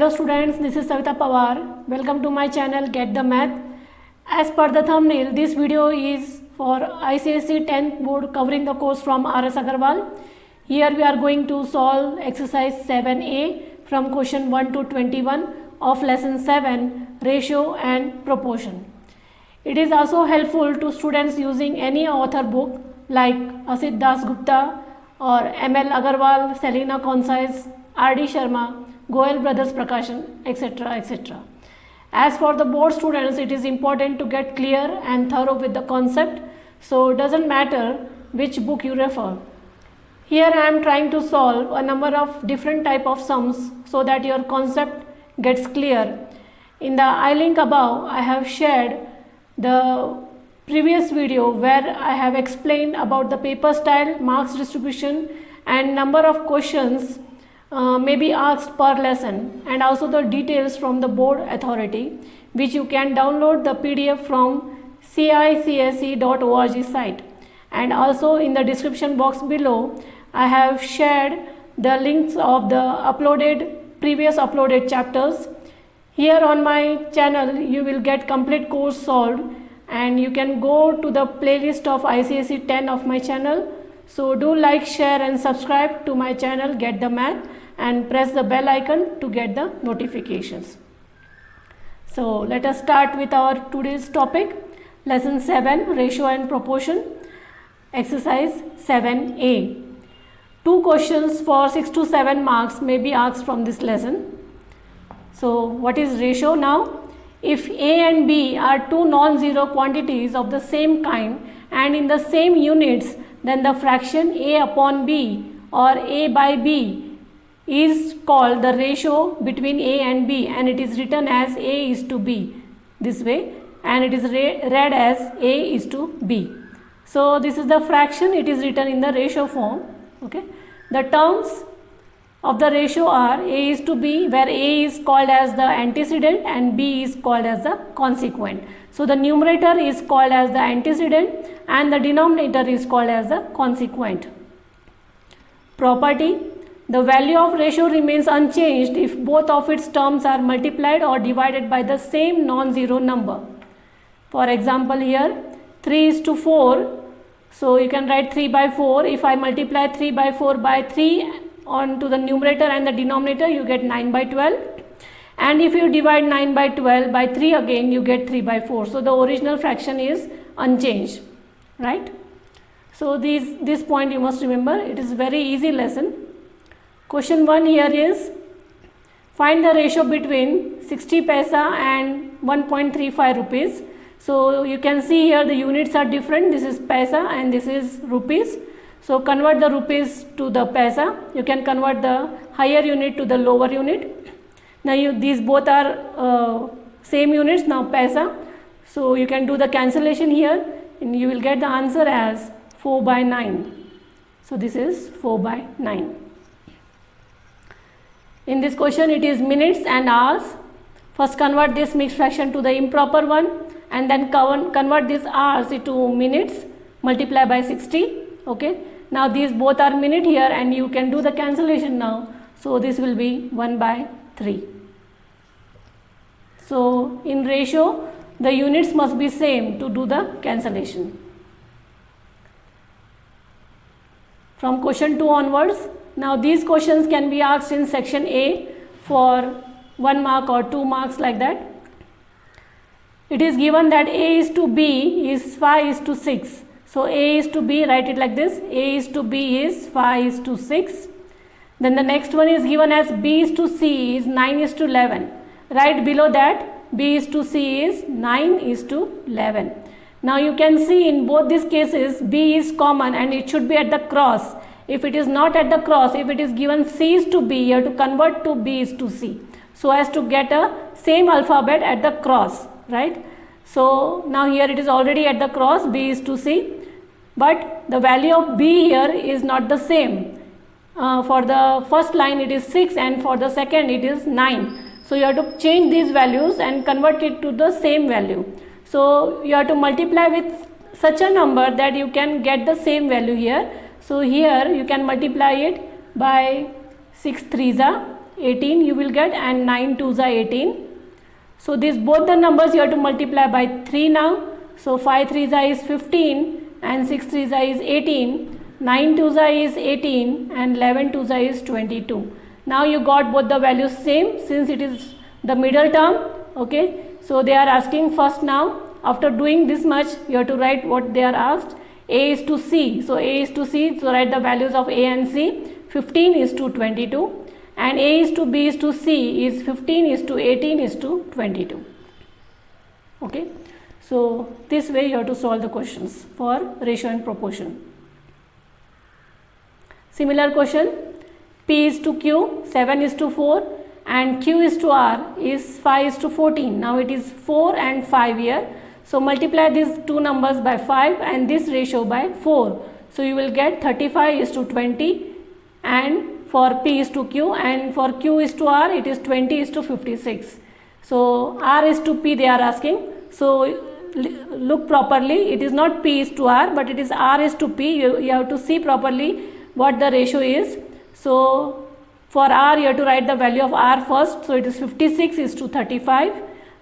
Hello students, this is Savita Pawar. Welcome to my channel Get the Math. As per the thumbnail, this video is for ICSE 10th board covering the course from R.S. Agarwal. Here we are going to solve exercise 7a from question 1 to 21 of lesson 7, ratio and proportion. It is also helpful to students using any author book like Asit Das Gupta or M.L. Agarwal, Selina Concise, R.D. Sharma, Goel Brothers Prakashan, etc. etc. As for the board students, it is important to get clear and thorough with the concept, so it doesn't matter which book you refer. Here I am trying to solve a number of different type of sums so that your concept gets clear. In the I link above, I have shared the previous video where I have explained about the paper style, marks distribution and number of questions may be asked per lesson, and also the details from the board authority, which you can download the PDF from CICSE.org site. And also in the description box below, I have shared the links of the previous uploaded chapters. Here on my channel you will get complete course solved, and you can go to the playlist of ICSE 10 of my channel. So do like, share and subscribe to my channel Get the Math, and press the bell icon to get the notifications. So let us start with our today's topic, lesson 7, ratio and proportion, exercise 7a. Two questions for 6 to 7 marks may be asked from this lesson. So what is ratio now? If A and B are two non-zero quantities of the same kind and in the same units, then the fraction A upon B or A by B is called the ratio between A and B, and it is written as A is to B this way, and it is read as A is to B. So this is the fraction, it is written in the ratio form. Okay, the terms of the ratio are A is to B, where A is called as the antecedent and B is called as the consequent. So the numerator is called as the antecedent and the denominator is called as the consequent. Property: the value of ratio remains unchanged if both of its terms are multiplied or divided by the same non-zero number. For example, here 3 is to 4, so you can write 3 by 4. If I multiply 3 by 4 by 3 onto the numerator and the denominator, you get 9 by 12. And if you divide 9 by 12 by 3 again, you get 3 by 4. So the original fraction is unchanged, right? So this point you must remember. It is very easy lesson. Question 1 here is, find the ratio between 60 paisa and 1.35 rupees. So you can see here the units are different. This is paisa and this is rupees. So convert the rupees to the paisa. You can convert the higher unit to the lower unit. Now these both are same units, now paisa. So you can do the cancellation here and you will get the answer as 4 by 9. So this is 4 by 9. In this question it is minutes and hours. First convert this mixed fraction to the improper one and then convert this hours into minutes, multiply by 60. Okay. Now these both are minute here and you can do the cancellation now. So this will be 1 by 3. So in ratio the units must be same to do the cancellation. From question 2 onwards, now these questions can be asked in section A for 1 mark or 2 marks, like that. It is given that A is to B is 5 is to 6. So A is to B, write it like this, A is to B is 5 is to 6. Then the next one is given as B is to C is 9 is to 11. Right below that, B is to C is 9 is to 11. Now you can see in both these cases B is common and it should be at the cross. If it is not at the cross, if it is given C is to B, you have to convert to B is to C, so as to get a same alphabet at the cross, right? So now here it is already at the cross, B is to C, but the value of B here is not the same. For the first line it is 6 and for the second it is 9. So you have to change these values and convert it to the same value. So you have to multiply with such a number that you can get the same value here. So here you can multiply it by 6 3s are 18 you will get, and 9 2s are 18. So this both the numbers you have to multiply by 3 now. So 5 3s is 15 and 6 3s is 18. 9 2s is 18 and 11 2s is 22. Now you got both the values same since it is the middle term. Okay, so they are asking first now. After doing this much, you have to write what they are asked. A is to C. So A is to C. So write the values of A and C. 15 is to 22. And A is to B is to C is 15 is to 18 is to 22. Okay. So this way you have to solve the questions for ratio and proportion. Similar question. P is to Q, 7 is to 4, and Q is to R is 5 is to 14. Now it is 4 and 5 here. So multiply these two numbers by 5 and this ratio by 4. So you will get 35 is to 20, and for P is to Q, and for Q is to R it is 20 is to 56. So R is to P they are asking. So look properly, it is not P is to R but it is R is to P. You have to see properly what the ratio is. So for R you have to write the value of R first. So it is 56 is to 35.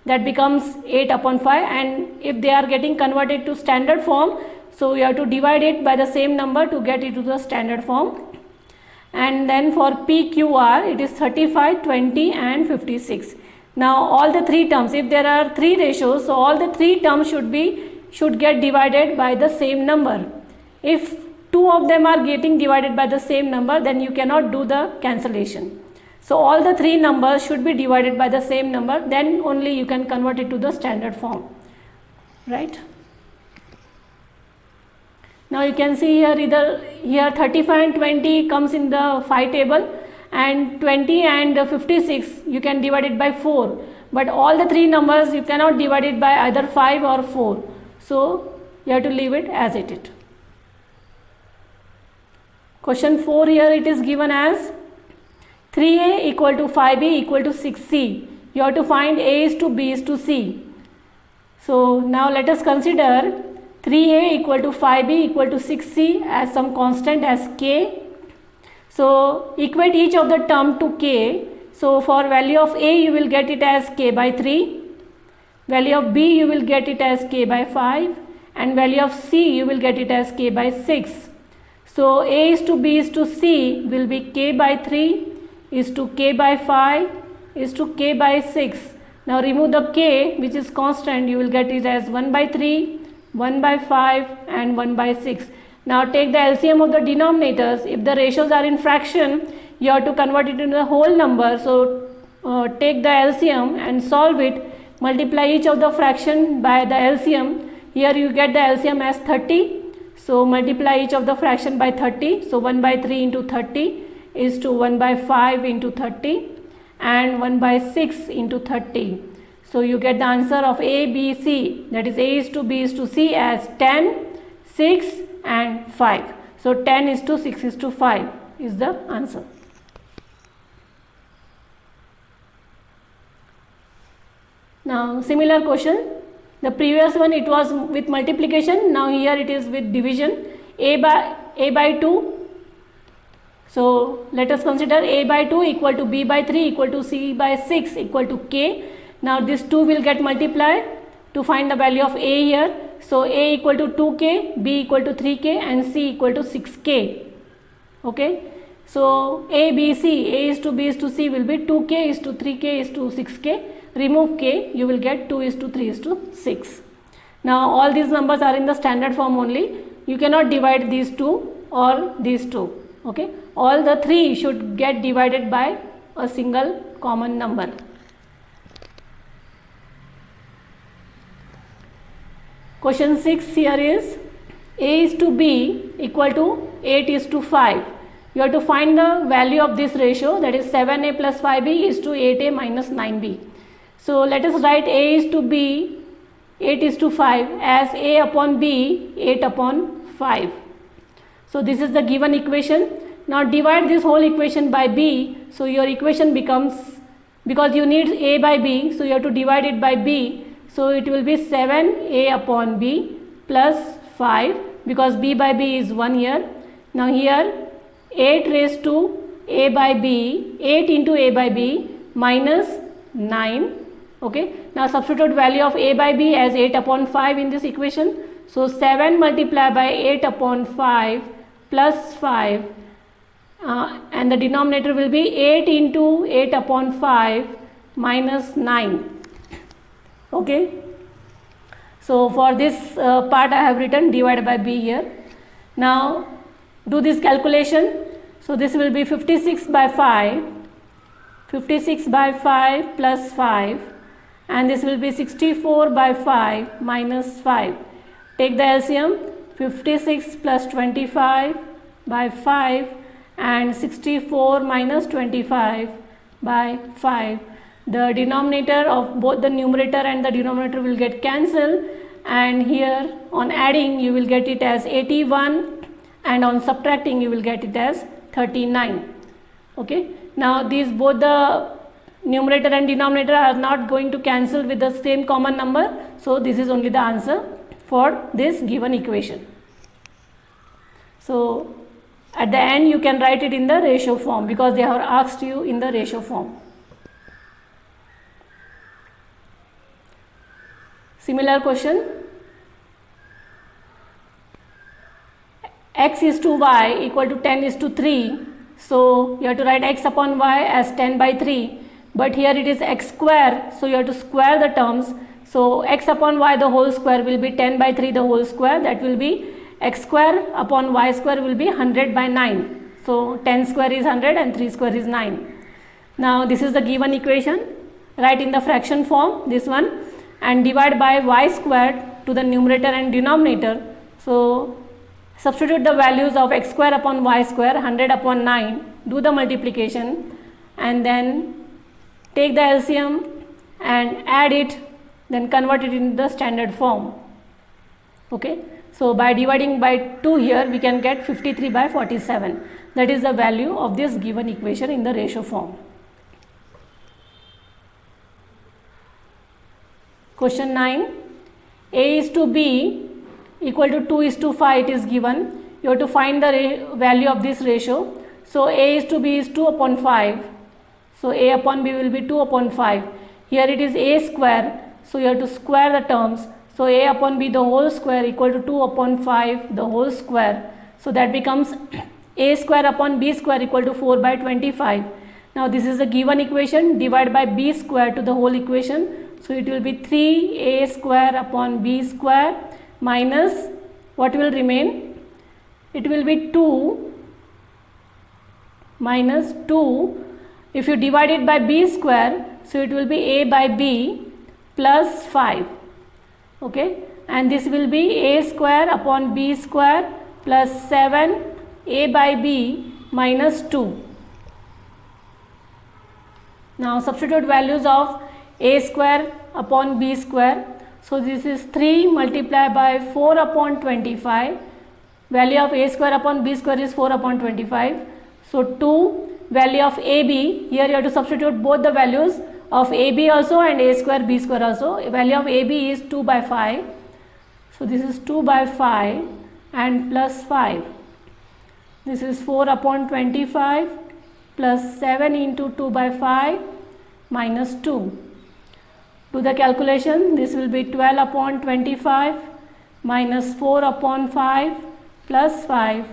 That becomes 8 upon 5, and if they are getting converted to standard form, so you have to divide it by the same number to get it to the standard form. And then for PQR it is 35, 20 and 56. Now all the three terms, if there are three ratios, so all the three terms should get divided by the same number. If two of them are getting divided by the same number, then you cannot do the cancellation. So all the three numbers should be divided by the same number, then only you can convert it to the standard form, right? Now you can see here 35 and 20 comes in the phi table, and 20 and 56 you can divide it by 4, but all the three numbers you cannot divide it by either 5 or 4, so you have to leave it as it is. Question 4 here it is given as 3a equal to 5b equal to 6c. You have to find a is to b is to c. So now let us consider 3a equal to 5b equal to 6c as some constant as k. So equate each of the term to k. So for value of a you will get it as k by 3. Value of b you will get it as k by 5. And value of c you will get it as k by 6. So a is to b is to c will be k by 3 is to k by 5 is to k by 6. Now remove the k which is constant, you will get it as 1 by 3, 1 by 5 and 1 by 6. Now take the LCM of the denominators. If the ratios are in fraction, you have to convert it into the whole number. So take the LCM and solve it. Multiply each of the fraction by the LCM. Here you get the LCM as 30. So multiply each of the fraction by 30. So 1 by 3 into 30 is to 1 by 5 into 30 and 1 by 6 into 30. So you get the answer of A, B, C, that is A is to B is to C as 10, 6 and 5. So 10 is to 6 is to 5 is the answer. Now similar question, the previous one it was with multiplication, now here it is with division. A by 2. So let us consider a by 2 equal to b by 3 equal to c by 6 equal to k. Now this 2 will get multiplied to find the value of a here. So a equal to 2k, b equal to 3k and c equal to 6k. Okay. So a, b, c, a is to b is to c will be 2k is to 3k is to 6k. Remove k, you will get 2 is to 3 is to 6. Now all these numbers are in the standard form only. You cannot divide these two or these two. Okay, all the three should get divided by a single common number. Question 6 here is a is to b equal to 8 is to 5. You have to find the value of this ratio, that is 7a plus 5b is to 8a minus 9b. So let us write a is to b 8 is to 5 as a upon b 8 upon 5. So this is the given equation. Now divide this whole equation by b. So your equation becomes, because you need a by b, so you have to divide it by b. So it will be 7a upon b plus 5, because b by b is 1 here. Now here 8 raised to a by b, 8 into a by b minus 9. Okay, now substitute value of a by b as 8 upon 5 in this equation. So 7 multiplied by 8 upon 5 plus 5, and the denominator will be 8 into 8 upon 5 minus 9. Okay, so for this part I have written divided by b here. Now do this calculation. So this will be 56 by 5, 56 by 5 plus 5, and this will be 64 by 5 minus 5. Take the LCM, 56 plus 25 by 5 and 64 minus 25 by 5. The denominator of both the numerator and the denominator will get cancelled, and here on adding you will get it as 81, and on subtracting you will get it as 39. Okay, now these both the numerator and denominator are not going to cancel with the same common number, so this is only the answer for this given equation. So at the end you can write it in the ratio form because they have asked you in the ratio form. Similar question, x is to y equal to 10 is to 3. So you have to write x upon y as 10 by 3, but here it is x square, so you have to square the terms. So x upon y the whole square will be 10 by 3 the whole square, that will be x square upon y square will be 100 by 9. So 10 square is 100 and 3 square is 9. Now this is the given equation, write in the fraction form this one, and divide by y squared to the numerator and denominator. So substitute the values of x square upon y square, 100 upon 9, do the multiplication, and then take the LCM and add it, then convert it into the standard form. Okay, so by dividing by 2 here we can get 53 by 47. That is the value of this given equation in the ratio form. Question 9, a is to b equal to 2 is to 5 it is given. You have to find the value of this ratio. So a is to b is 2 upon 5. So a upon b will be 2 upon 5. Here it is a square, so you have to square the terms. So a upon b the whole square equal to 2 upon 5 the whole square. So that becomes a square upon b square equal to 4 by 25. Now this is a given equation, divide by b square to the whole equation. So it will be 3a square upon b square minus, what will remain? It will be 2 minus 2. If you divide it by b square, so it will be a by b plus 5. Okay, and this will be a square upon b square plus 7 a by b minus 2. Now substitute values of a square upon b square. So this is 3 multiplied by 4 upon 25. Value of a square upon b square is 4 upon 25. So 2. Value of AB, here you have to substitute both the values of AB also and a square b square also. Value of AB is 2 by 5. So this is 2 by 5 and plus 5. This is 4 upon 25 plus 7 into 2 by 5 minus 2. Do the calculation, this will be 12 upon 25 minus 4 upon 5 plus 5.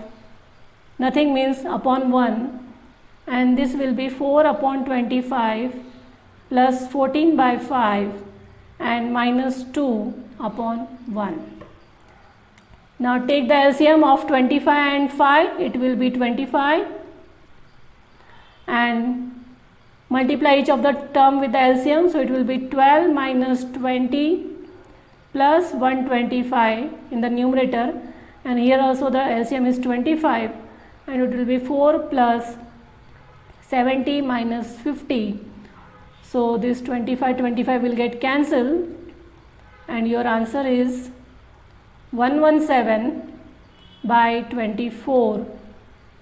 Nothing means upon 1. And this will be 4 upon 25 plus 14 by 5 and minus 2 upon 1. Now take the LCM of 25 and 5, it will be 25, and multiply each of the term with the LCM, so it will be 12 minus 20 plus 125 in the numerator, and here also the LCM is 25, and it will be 4 plus 70 minus 50. So this 25 will get cancelled, and your answer is 117 by 24,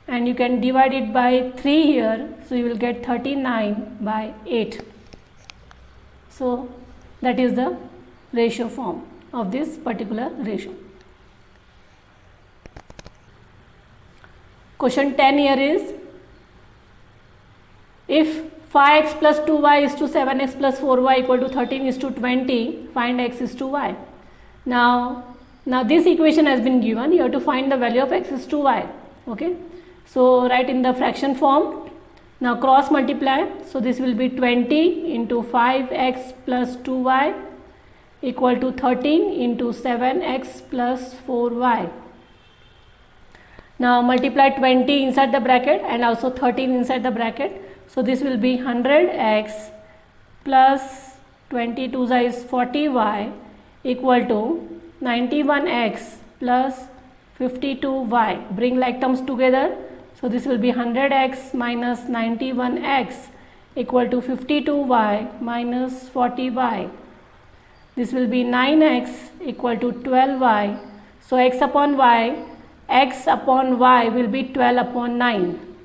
and you can divide it by 3 here, so you will get 39 by 8. So that is the ratio form of this particular ratio. Question 10 here is, If 5x plus 2y is to 7x plus 4y equal to 13 is to 20, find x is to y. Now this equation has been given, you have to find the value of x is to y. Okay, so write in the fraction form. Now cross multiply, so this will be 20 into 5x plus 2y equal to 13 into 7x plus 4y. Now multiply 20 inside the bracket and also 13 inside the bracket. So this will be 100x plus 22 is 40y equal to 91x plus 52y. Bring like terms together. So this will be 100x minus 91x equal to 52y minus 40y. This will be 9x equal to 12y. So x upon y will be 12 upon 9.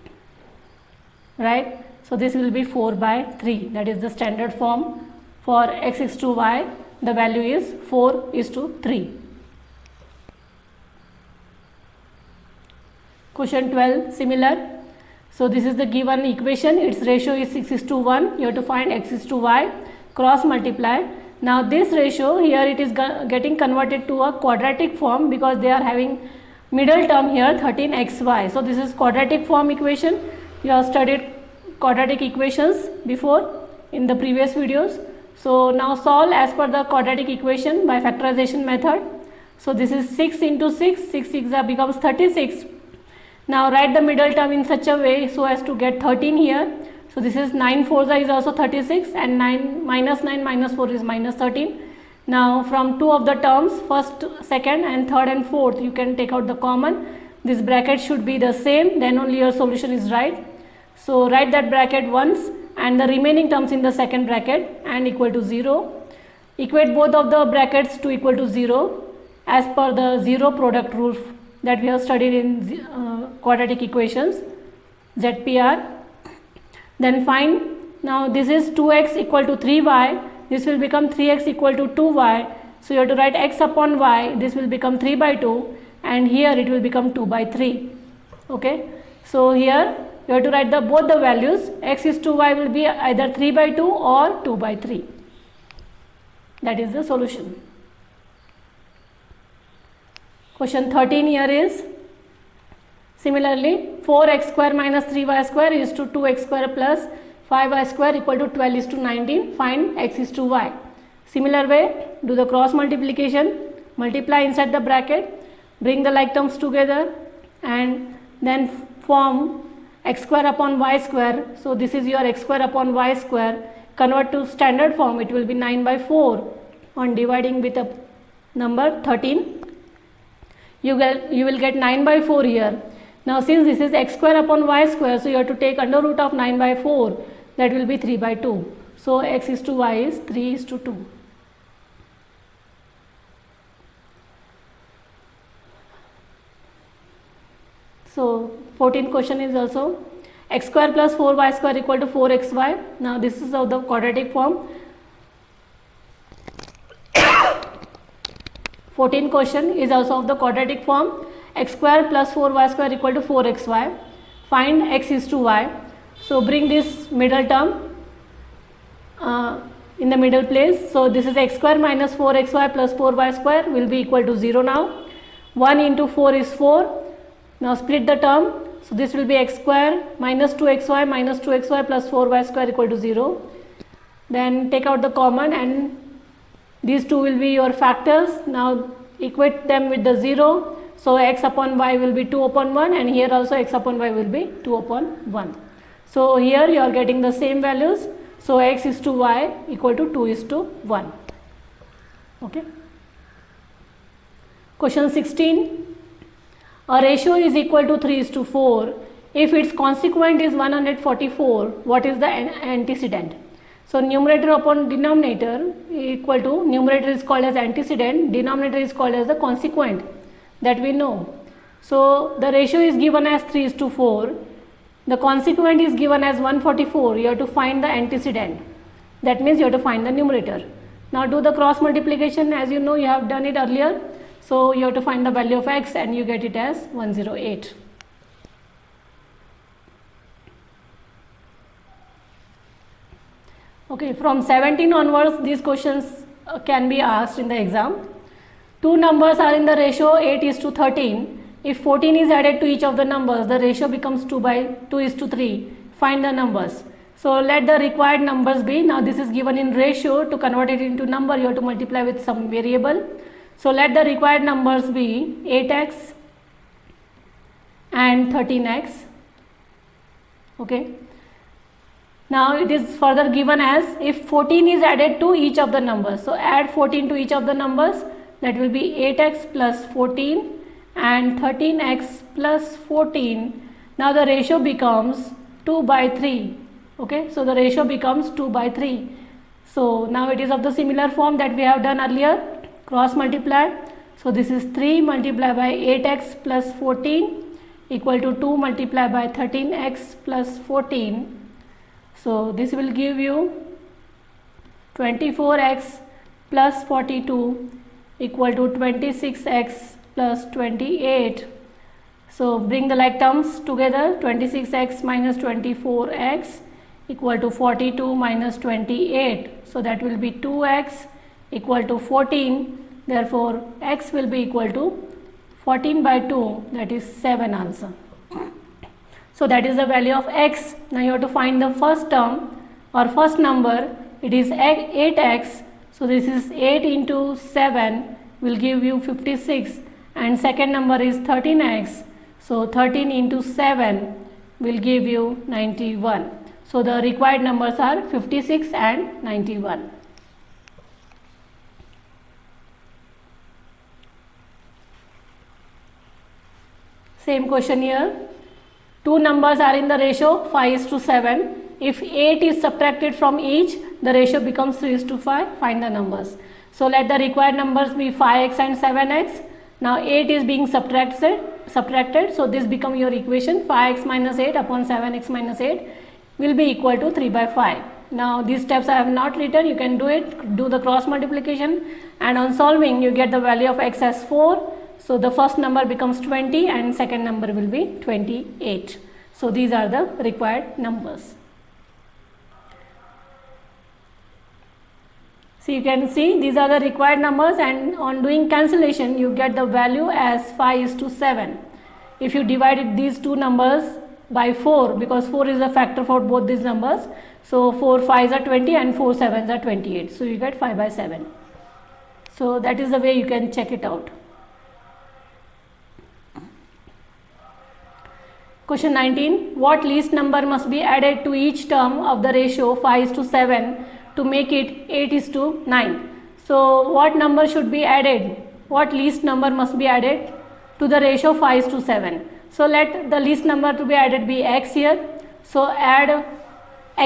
Right? So this will be 4 by 3. That is the standard form for x is to y. The value is 4 is to 3. Question 12 similar. So this is the given equation. Its ratio is 6 is to 1. You have to find x is to y. Cross multiply. Now this ratio here it is getting converted to a quadratic form because they are having middle term here 13xy. So this is quadratic form equation. You have studied quadratic equations before in the previous videos. So now solve as per the quadratic equation by factorization method. So this is 6 into 6, 6 becomes 36. Now write the middle term in such a way so as to get 13 here. So this is 9 4 is also 36 and 9 minus 4 is minus 13. Now from two of the terms, first, second and third and fourth, you can take out the common. This bracket should be the same, then only your solution is right. So write that bracket once and the remaining terms in the second bracket and equal to 0. Equate both of the brackets to equal to 0 as per the zero product rule that we have studied in quadratic equations, ZPR. Then find, now this is 2x equal to 3y, this will become 3x equal to 2y. So you have to write x upon y, this will become 3 by 2 and here it will become 2 by 3. Okay, so here you have to write both the values. X is to y will be either 3 by 2 or 2 by 3. That is the solution. Question 13 here is similarly 4x square minus 3y square is to 2x square plus 5y square equal to 12 is to 19. Find x is to y. Similar way, do the cross multiplication, multiply inside the bracket, bring the like terms together and then form x square upon y square. So this is your x square upon y square. Convert to standard form, it will be 9 by 4 on dividing with a number 13. You will get 9 by 4 here. Now since this is x square upon y square, so you have to take under root of 9 by 4, that will be 3 by 2. So x is to y is 3 is to 2. So 14th question is also x square plus 4y square equal to 4xy. Now this is of the quadratic form. 14th question is also of the quadratic form. X square plus 4y square equal to 4xy. Find x is to y. So bring this middle term in the middle place. So this is x square minus 4xy plus 4y square will be equal to 0 now. 1 into 4 is 4. Now split the term. So this will be x square minus 2xy minus 2xy plus 4y square equal to 0. Then take out the common and these two will be your factors. Now equate them with the 0. So x upon y will be 2 upon 1 and here also x upon y will be 2 upon 1. So here you are getting the same values. So x is to y equal to 2 is to 1. Okay. Question 16. A ratio is equal to 3 is to 4. If its consequent is 144, what is the antecedent? So numerator upon denominator equal to, numerator is called as antecedent, denominator is called as the consequent, that we know. So the ratio is given as 3 is to 4. The consequent is given as 144. You have to find the antecedent. That means you have to find the numerator. Now do the cross multiplication, as you know you have done it earlier. So you have to find the value of x and you get it as 108. Okay, from 17 onwards these questions can be asked in the exam. Two numbers are in the ratio 8:13. If 14 is added to each of the numbers, the ratio becomes 2:3. Find the numbers. So let the required numbers be, now this is given in ratio, to convert it into number you have to multiply with some variable. So let the required numbers be 8x and 13x. Okay. Now it is further given as if 14 is added to each of the numbers. So add 14 to each of the numbers, that will be 8x plus 14 and 13x plus 14. Now the ratio becomes 2/3. Okay, so the ratio becomes 2/3. So now it is of the similar form that we have done earlier, cross multiply. So this is 3 multiplied by 8x plus 14 equal to 2 multiplied by 13x plus 14. So this will give you 24x plus 42 equal to 26x plus 28. So bring the like terms together, 26x minus 24x equal to 42 minus 28. So that will be 2x equal to 14. Therefore x will be equal to 14/2, that is 7 answer. So that is the value of x. Now you have to find the first term or first number. It is 8x. So this is 8 into 7 will give you 56, and second number is 13x. So 13 into 7 will give you 91. So the required numbers are 56 and 91. Same question here. Two numbers are in the ratio 5:7. If 8 is subtracted from each, the ratio becomes 3:5. Find the numbers. So let the required numbers be 5x and 7x. Now 8 is being subtracted. So this become your equation. 5x minus 8 upon 7x minus 8 will be equal to 3/5. Now these steps I have not written. You can do it. Do the cross multiplication, and on solving you get the value of x as 4. So the first number becomes 20 and second number will be 28. So these are the required numbers. So you can see these are the required numbers, and on doing cancellation you get the value as 5:7. If you divided these two numbers by 4, because 4 is a factor for both these numbers, so 4 5s are 20 and 4 7s are 28. So you get 5/7. So that is the way you can check it out. Question 19. What least number must be added to each term of the ratio 5:7 to make it 8:9? So what number should be added? What least number must be added to the ratio 5:7? So let the least number to be added be x here. So add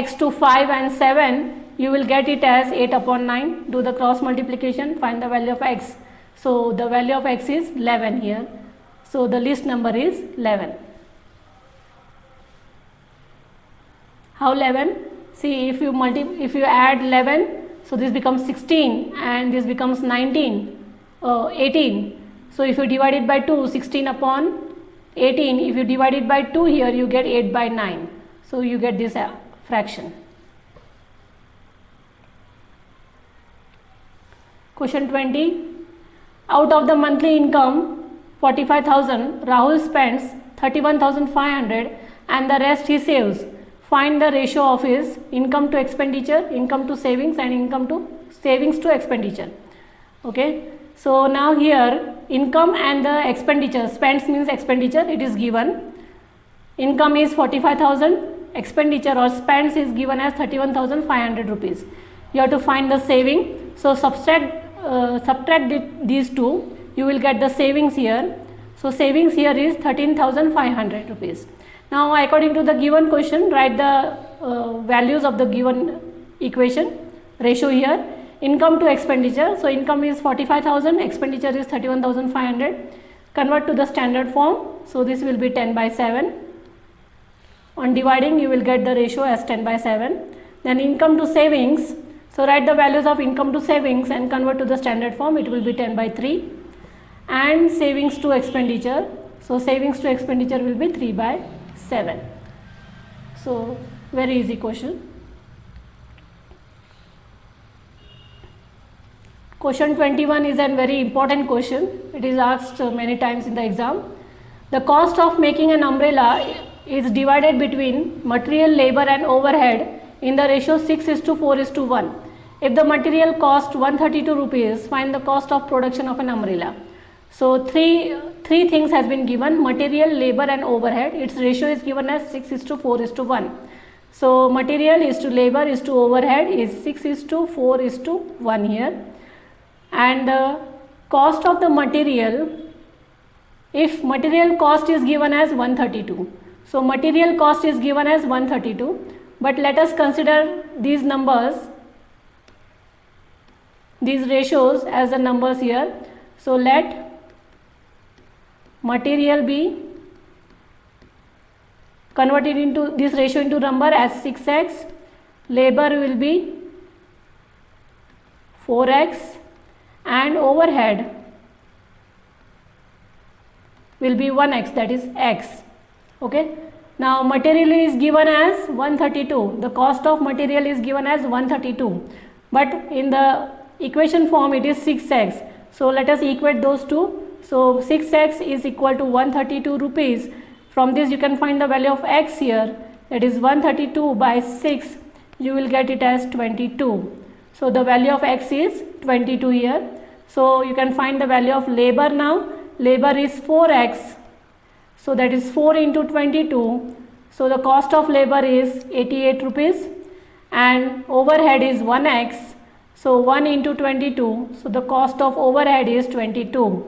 x to 5 and 7. You will get it as 8/9. Do the cross multiplication. Find the value of x. So the value of x is 11 here. So the least number is 11. How 11? See, if you add 11, so this becomes 16 and this becomes 18. So if you divide it by 2, 16 upon 18, if you divide it by 2 here, you get 8/9. So you get this fraction. Question 20. Out of the monthly income 45,000, Rahul spends 31,500 and the rest he saves. Find the ratio of his income to expenditure, income to savings, and income to savings to expenditure. Okay. So now here income and the expenditure, spends means expenditure, it is given. Income is 45,000, expenditure or spends is given as 31,500 rupees. You have to find the saving. So subtract these two, you will get the savings here. So savings here is 13,500 rupees. Now according to the given question, write the values of the given equation, ratio here. Income to expenditure, so income is 45,000, expenditure is 31,500. Convert to the standard form, so this will be 10/7. On dividing you will get the ratio as 10/7. Then income to savings, so write the values of income to savings and convert to the standard form, it will be 10/3. And savings to expenditure, so savings to expenditure will be 3/7. So very easy question. Question 21 is a very important question. It is asked many times in the exam. The cost of making an umbrella is divided between material, labor and overhead in the ratio 6:4:1. If the material cost 132 rupees, find the cost of production of an umbrella. So three things has been given: material, labor and overhead. Its ratio is given as 6:4:1. So material is to labor is to overhead is 6:4:1 here. And the cost of the material, if material cost is given as 132, so material cost is given as 132, but let us consider these numbers, these ratios as the numbers here. So let material be converted into this ratio into number as 6x, labor will be 4x and overhead will be 1x, that is x. Okay, now material is given as 132, the cost of material is given as 132, but in the equation form it is 6x. So let us equate those two. So 6x is equal to 132 rupees. From this you can find the value of x here, that is 132 by 6, you will get it as 22. So the value of x is 22 here. So you can find the value of labor now. Labor is 4x, so that is 4 into 22. So the cost of labor is 88 rupees and overhead is 1x. So 1 into 22, so the cost of overhead is 22.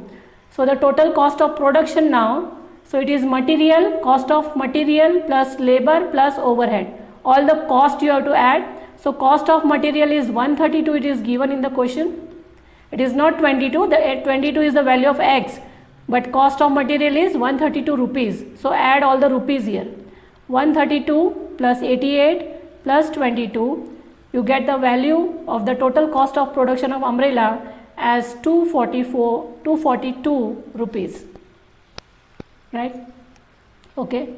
So the total cost of production now, so it is material, cost of material plus labor plus overhead. All the cost you have to add. So cost of material is 132, it is given in the question. It is not 22, the 22 is the value of x, but cost of material is 132 rupees. So add all the rupees here. 132 plus 88 plus 22, you get the value of the total cost of production of umbrella as 242 rupees. Right? Okay.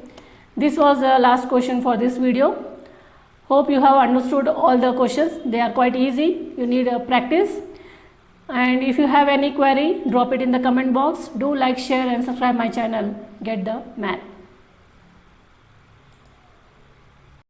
This was the last question for this video. Hope you have understood all the questions. They are quite easy. You need a practice. And if you have any query, drop it in the comment box. Do like, share and subscribe my channel. Get the math.